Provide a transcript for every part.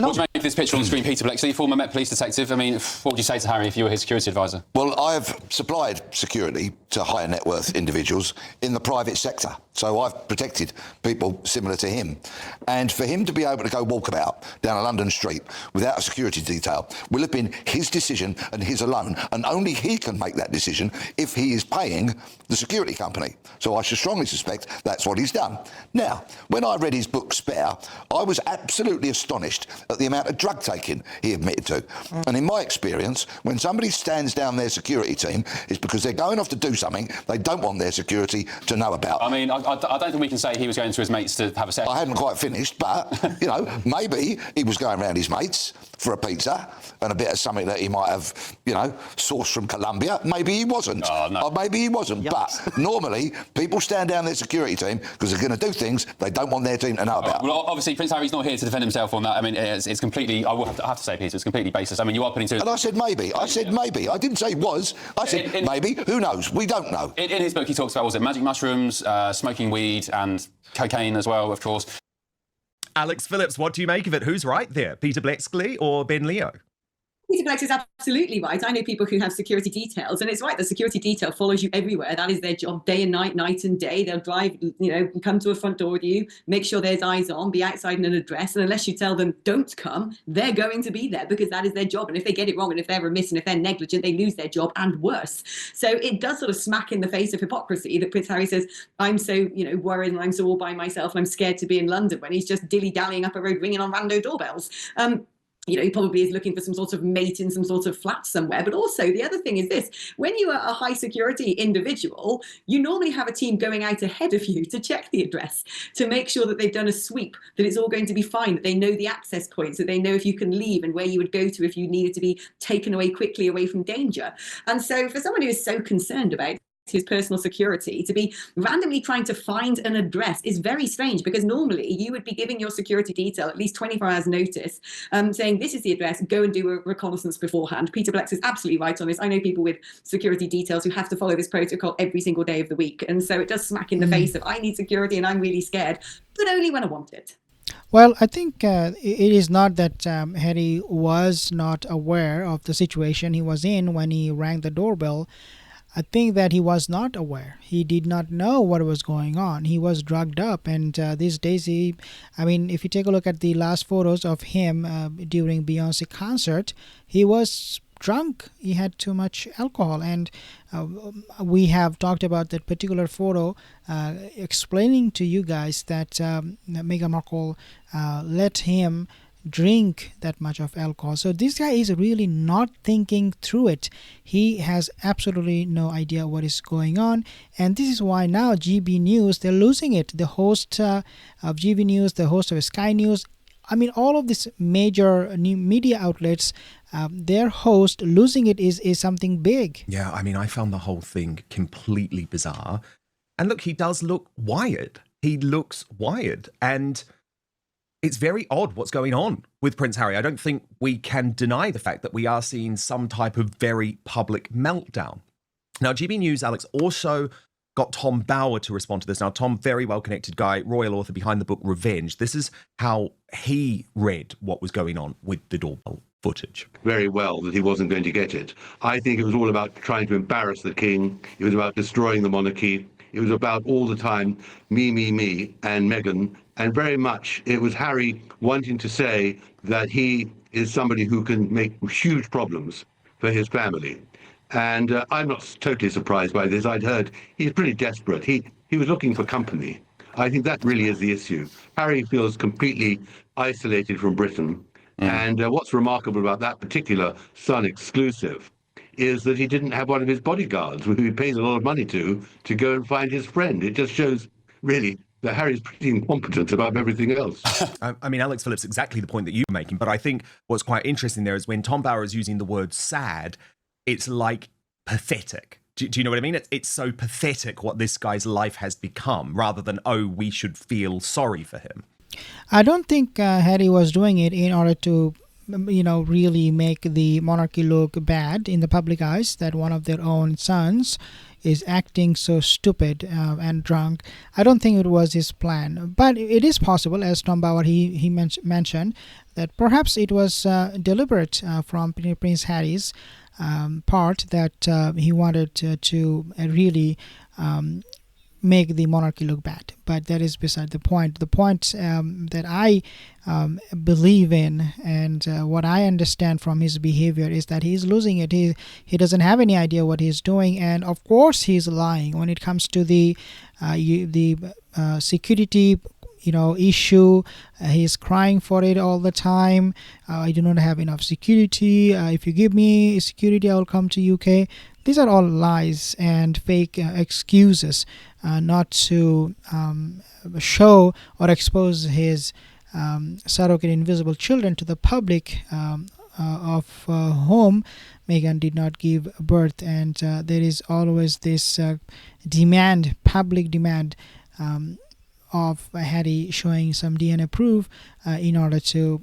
What do you make of this picture on the screen, Peter Blexley, former Met Police detective? I mean, what would you say to Harry if you were his security advisor? Well, I have supplied security to higher net worth individuals in the private sector. So I've protected people similar to him. And for him to be able to go walkabout down a London street without a security detail will have been his decision and his alone. And only he can make that decision if he is paying the security company. So I should strongly suspect that's what he's done. Now, when I read his book Spare, I was absolutely astonished at the amount of drug taking he admitted to. And in my experience, when somebody stands down their security team, it's because they're going off to do something they don't want their security to know about. I mean, I don't think we can say he was going to his mates to have a sex. I hadn't quite finished, but, you know, maybe he was going around his mates for a pizza and a bit of something that he might have, you know, sourced from Colombia. Maybe he wasn't. Oh, no. Or maybe he wasn't. Yikes. But normally, people stand down their security team because they're going to do things they don't want their team to know about. Well, obviously, Prince Harry's not here to defend himself on that. I mean, it's completely, I have to say, Peter, it's completely baseless. I mean, you are putting to... And I said maybe. I said maybe. I didn't say was. I said maybe. Who knows? We don't know. In his book, he talks about, was it magic mushrooms, smoking weed and cocaine as well, of course. Alex Phillips, what do you make of it? Who's right there, Peter Blexley or Ben Leo? Peter Blexley is absolutely right. I know people who have security details, and it's right. The security detail follows you everywhere. That is their job, day and night, night and day. They'll drive, you know, come to a front door with you, make sure there's eyes on, be outside in an address, and unless you tell them don't come, they're going to be there because that is their job. And if they get it wrong, and if they're remiss, and if they're negligent, they lose their job and worse. So it does sort of smack in the face of hypocrisy that Prince Harry says, I'm so, you know, worried and I'm so all by myself and I'm scared to be in London, when he's just dilly-dallying up a road ringing on rando doorbells. You know, he probably is looking for some sort of mate in some sort of flat somewhere. But also, the other thing is this: when you are a high security individual, you normally have a team going out ahead of you to check the address, to make sure that they've done a sweep, that it's all going to be fine, that they know the access points, that they know if you can leave and where you would go to if you needed to be taken away quickly away from danger. And so for someone who is so concerned about his personal security, to be randomly trying to find an address is very strange, because normally you would be giving your security detail at least 24 hours notice, saying this is the address, go and do a reconnaissance beforehand. Peter Blex is absolutely right on this. I know people with security details who have to follow this protocol every single day of the week, and so it does smack in the face of I need security and I'm really scared, but only when I want it. Well, I think it is not that Harry was not aware of the situation he was in when he rang the doorbell. I think that he was not aware. He did not know what was going on. He was drugged up, and these days if you take a look at the last photos of him during Beyonce concert, he was drunk. He had too much alcohol, and we have talked about that particular photo, explaining to you guys that Meghan Markle let him drink that much of alcohol. So this guy is really not thinking through it. He has absolutely no idea what is going on, and this is why now GB News, they're losing it. The host of GB News, the host of Sky News, I mean all of these major new media outlets, their host losing it is something big. Yeah, I mean, I found the whole thing completely bizarre. And look, he does look wired. He looks wired, and it's very odd what's going on with Prince Harry. I don't think we can deny the fact that we are seeing some type of very public meltdown. Now, GB News, Alex, also got Tom Bauer to respond to this. Now, Tom, very well-connected guy, royal author behind the book Revenge. This is how he read what was going on with the doorbell footage. Very well that he wasn't going to get it. I think it was all about trying to embarrass the king. It was about destroying the monarchy. It was about all the time me, and Meghan. And very much it was Harry wanting to say that he is somebody who can make huge problems for his family. And I'm not totally surprised by this. I'd heard he's pretty desperate. He was looking for company. I think that really is the issue. Harry feels completely isolated from Britain. And what's remarkable about that particular Sun exclusive is that he didn't have one of his bodyguards, who he pays a lot of money to go and find his friend. It just shows, really, that Harry's pretty incompetent about everything else. I mean, Alex Phillips, exactly the point that you were making. But I think what's quite interesting there is when Tom Bauer is using the word sad, it's like pathetic. Do you know what I mean? It's so pathetic what this guy's life has become, rather than, oh, we should feel sorry for him. I don't think Harry was doing it in order to really make the monarchy look bad in the public eyes, that one of their own sons is acting so stupid and drunk. I don't think it was his plan, but it is possible, as Tom Bauer he mentioned, that perhaps it was deliberate from Prince Harry's part, that he wanted to really make the monarchy look bad. But that is beside the point. The point that I believe in, and what I understand from his behavior, is that he's losing it. He doesn't have any idea what he's doing, and of course he's lying when it comes to the security issue. He's crying for it all the time. I do not have enough security. If you give me security, I will come to UK. These are all lies and fake excuses, not to show or expose his surrogate invisible children to the public, of whom Meghan did not give birth. And there is always this public demand of Harry showing some DNA proof in order to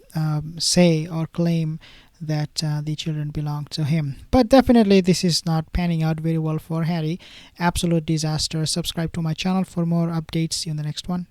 say or claim that the children belong to him. But definitely this is not panning out very well for Harry. Absolute disaster. Subscribe to my channel for more updates. See you in the next one.